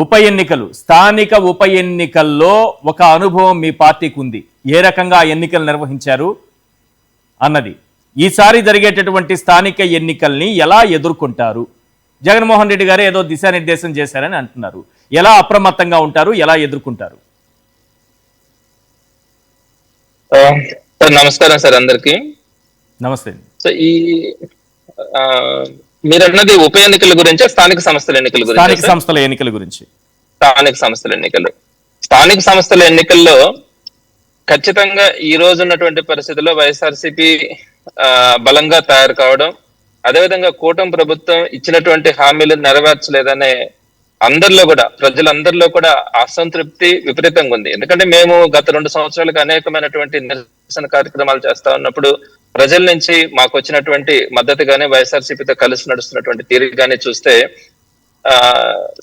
ఉప ఎన్నికలు, స్థానిక ఉప ఎన్నికల్లో ఒక అనుభవం మీ పార్టీకి ఉంది. ఏ రకంగా ఎన్నికలు నిర్వహించారు అన్నది. ఈసారి జరిగేటటువంటి స్థానిక ఎన్నికల్ని ఎలా ఎదుర్కొంటారు? జగన్మోహన్ రెడ్డి గారు ఏదో దిశానిర్దేశం చేశారని అంటున్నారు. ఎలా అప్రమత్తంగా ఉంటారు, ఎలా ఎదుర్కొంటారు? నమస్కారం సార్ అందరికి. నమస్తే. సో ఈ మీరు అన్నది ఉప ఎన్నికల గురించి, స్థానిక సంస్థల ఎన్నికల గురించి? స్థానిక సంస్థల ఎన్నికల గురించి. స్థానిక సంస్థల ఎన్నికల్లో ఖచ్చితంగా ఈ రోజు ఉన్నటువంటి పరిస్థితుల్లో వైఎస్ఆర్సీపీ బలంగా తయారు కావడం, అదేవిధంగా కూటమి ప్రభుత్వం ఇచ్చినటువంటి హామీలు నెరవేర్చలేదనే అందరిలో కూడా, ప్రజలందరిలో కూడా అసంతృప్తి విపరీతంగా ఉంది. ఎందుకంటే మేము గత 2 సంవత్సరాలుగా అనేకమైనటువంటి నిరసన కార్యక్రమాలు చేస్తా ఉన్నప్పుడు ప్రజల నుంచి మాకు వచ్చినటువంటి మద్దతు గానీ, వైఎస్ఆర్సీపీతో కలిసి నడుస్తున్నటువంటి తీరు గానీ చూస్తే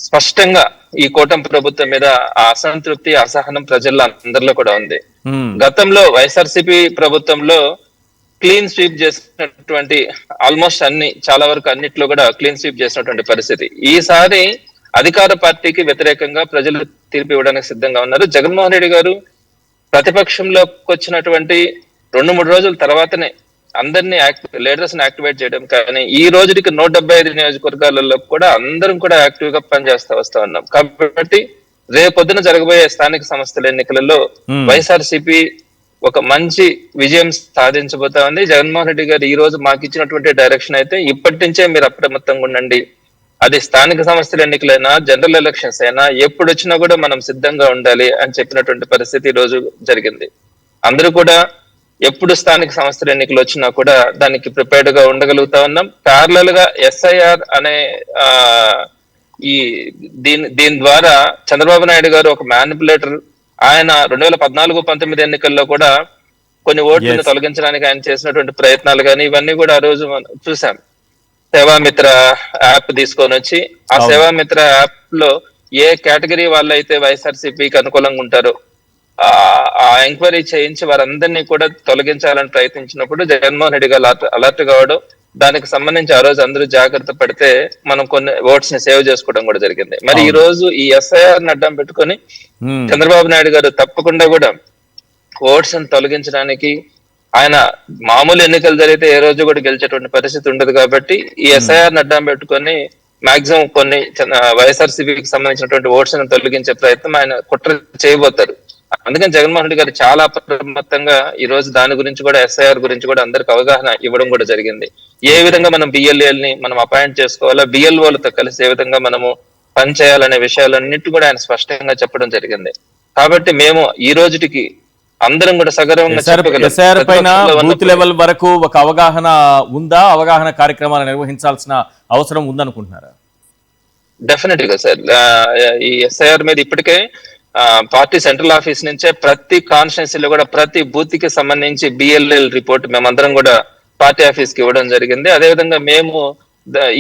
స్పష్టంగా ఈ కూటమి ప్రభుత్వం మీద ఆ అసంతృప్తి, అసహనం ప్రజల్లో అందరిలో కూడా ఉంది. గతంలో వైఎస్ఆర్సీపీ ప్రభుత్వంలో క్లీన్ స్వీప్ చేసినటువంటి ఆల్మోస్ట్ చాలా వరకు అన్నిట్లో కూడా క్లీన్ స్వీప్ చేసినటువంటి పరిస్థితి. ఈసారి అధికార పార్టీకి వ్యతిరేకంగా ప్రజలు తీర్పు ఇవ్వడానికి సిద్ధంగా ఉన్నారు. జగన్మోహన్ రెడ్డి గారు ప్రతిపక్షంలోకి వచ్చినటువంటి 2-3 రోజుల తర్వాతనే అందరినీ లీడర్స్ ని యాక్టివేట్ చేయడం, కానీ ఈ రోజుకి 175 నియోజకవర్గాలలో కూడా అందరం కూడా యాక్టివ్ గా పనిచేస్తా ఉన్నాం. కాబట్టి రేపొద్దున జరగబోయే స్థానిక సంస్థల ఎన్నికలలో వైఎస్ఆర్సీపీ ఒక మంచి విజయం సాధించబోతా ఉంది. జగన్మోహన్ రెడ్డి గారు ఈ రోజు మాకు ఇచ్చినటువంటి డైరెక్షన్ అయితే, ఇప్పటి నుంచే మీరు అప్రమత్తంగా ఉండండి. అది స్థానిక సంస్థల ఎన్నికలైనా, జనరల్ ఎలక్షన్స్ అయినా, ఎప్పుడు వచ్చినా కూడా మనం సిద్ధంగా ఉండాలి అని చెప్పినటువంటి పరిస్థితి ఈ రోజు జరిగింది. అందరూ కూడా ఎప్పుడు స్థానిక సంస్థల ఎన్నికలు వచ్చినా కూడా దానికి ప్రిపేర్డ్ గా ఉండగలుగుతా ఉన్నాం. ప్యారలల్ గా ఎస్ఐఆర్ అనే దీని ద్వారా చంద్రబాబు నాయుడు గారు ఒక మ్యానిపులేటర్. ఆయన 2014-19 ఎన్నికల్లో కూడా కొన్ని ఓట్లను తొలగించడానికి ఆయన చేసినటువంటి ప్రయత్నాలు కానీ ఇవన్నీ కూడా ఆ రోజు చూసాం. సేవామిత్ర యాప్ తీసుకొని వచ్చి, ఆ సేవామిత్ర యాప్ లో ఏ కేటగిరీ వాళ్ళు అయితే వైఎస్ఆర్సీపీకి అనుకూలంగా ఉంటారో ఆ ఎంక్వైరీ చేయించి వారందరినీ కూడా తొలగించాలని ప్రయత్నించినప్పుడు జగన్మోహన్ రెడ్డి గారు అలర్ట్ కావడం, దానికి సంబంధించి ఆ రోజు అందరూ జాగ్రత్త పడితే మనం కొన్ని ఓట్స్ ని సేవ్ చేసుకోవడం కూడా జరిగింది. మరి ఈ రోజు ఈ ఎస్ఐఆర్ ని అడ్డం పెట్టుకొని చంద్రబాబు నాయుడు గారు తప్పకుండా కూడా ఓట్స్ ని తొలగించడానికి, ఆయన మామూలు ఎన్నికలు జరిగితే ఏ రోజు కూడా గెలిచేటువంటి పరిస్థితి ఉండదు. కాబట్టి ఈ ఎస్ఐఆర్ ని అడ్డం పెట్టుకొని మాక్సిమం కొన్ని వైఎస్ఆర్సీపీకి సంబంధించినటువంటి ఓట్స్ ని తొలగించే ప్రయత్నం ఆయన కుట్ర చేయబోతారు. అందుకని జగన్మోహన్ రెడ్డి గారు చాలా అప్రమత్తంగా ఈ రోజు దాని గురించి కూడా, ఎస్ఐఆర్ గురించి కూడా అందరికి అవగాహన ఇవ్వడం కూడా జరిగింది. ఏ విధంగా మనం బిఎల్ఏల్ ని మనం అపాయింట్ చేసుకోవాలా, బిఎల్ఓలతో కలిసి ఏ విధంగా మనము పనిచేయాలనే విషయాలన్నిటి కూడా ఆయన స్పష్టంగా చెప్పడం జరిగింది. కాబట్టి మేము ఈ రోజుకి అందరం కూడా సగర్వంగా ఎస్ఐఆర్ పైన బూత్ లెవెల్ వరకు ఒక అవగాహన ఉందా? అవగాహన కార్యక్రమాలు నిర్వహించాల్సిన అవసరం ఉందనుకుంటున్నారా? డెఫినెట్ గా సార్. ఈ ఎస్ఐఆర్ మీద ఇప్పటికే పార్టీ సెంట్రల్ ఆఫీస్ నుంచే ప్రతి కాన్స్టిట్యున్సీలో కూడా ప్రతి బూత్ కి సంబంధించి బిఎల్ఎల్ రిపోర్ట్ మేమందరం కూడా పార్టీ ఆఫీస్ కి ఇవ్వడం జరిగింది. అదేవిధంగా మేము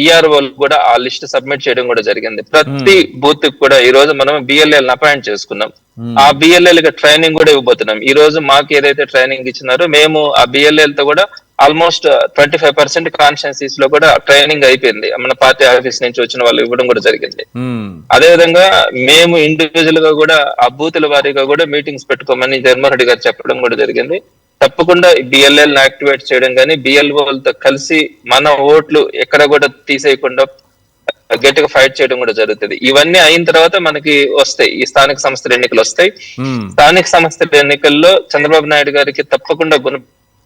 ఈఆర్ఓ కూడా ఆ లిస్ట్ సబ్మిట్ చేయడం కూడా జరిగింది. ప్రతి బూత్ కూడా ఈ రోజు మనం బిఎల్ఎల్ అపాయింట్ చేసుకున్నాం. ఆ బిఎల్ఎల్ కి ట్రైనింగ్ కూడా ఇవ్వబోతున్నాం. ఈ రోజు మాకు ఏదైతే ట్రైనింగ్ ఇచ్చినారో మేము ఆ బిఎల్ఎల్ తో కూడా ఆల్మోస్ట్ 25% కాన్స్టిట్యున్సీస్ లో కూడా ట్రైనింగ్ అయిపోయింది. మన పార్టీ ఆఫీస్ నుంచి వచ్చిన వాళ్ళు ఇవ్వడం కూడా జరిగింది. అదేవిధంగా మేము ఇండివిజువల్ గా కూడా ఆ బూతుల వారీగా కూడా మీటింగ్స్ పెట్టుకోమని జగన్మోహన్ రెడ్డి గారు చెప్పడం కూడా జరిగింది. తప్పకుండా బిఎల్ఎల్ యాక్టివేట్ చేయడం కానీ, బిఎల్ఓలతో కలిసి మన ఓట్లు ఎక్కడ కూడా తీసేయకుండా గట్టిగా ఫైట్ చేయడం కూడా జరుగుతుంది. ఇవన్నీ అయిన తర్వాత మనకి వస్తాయి ఈ స్థానిక సంస్థల ఎన్నికలు వస్తాయి. స్థానిక సంస్థల ఎన్నికల్లో చంద్రబాబు నాయుడు గారికి తప్పకుండా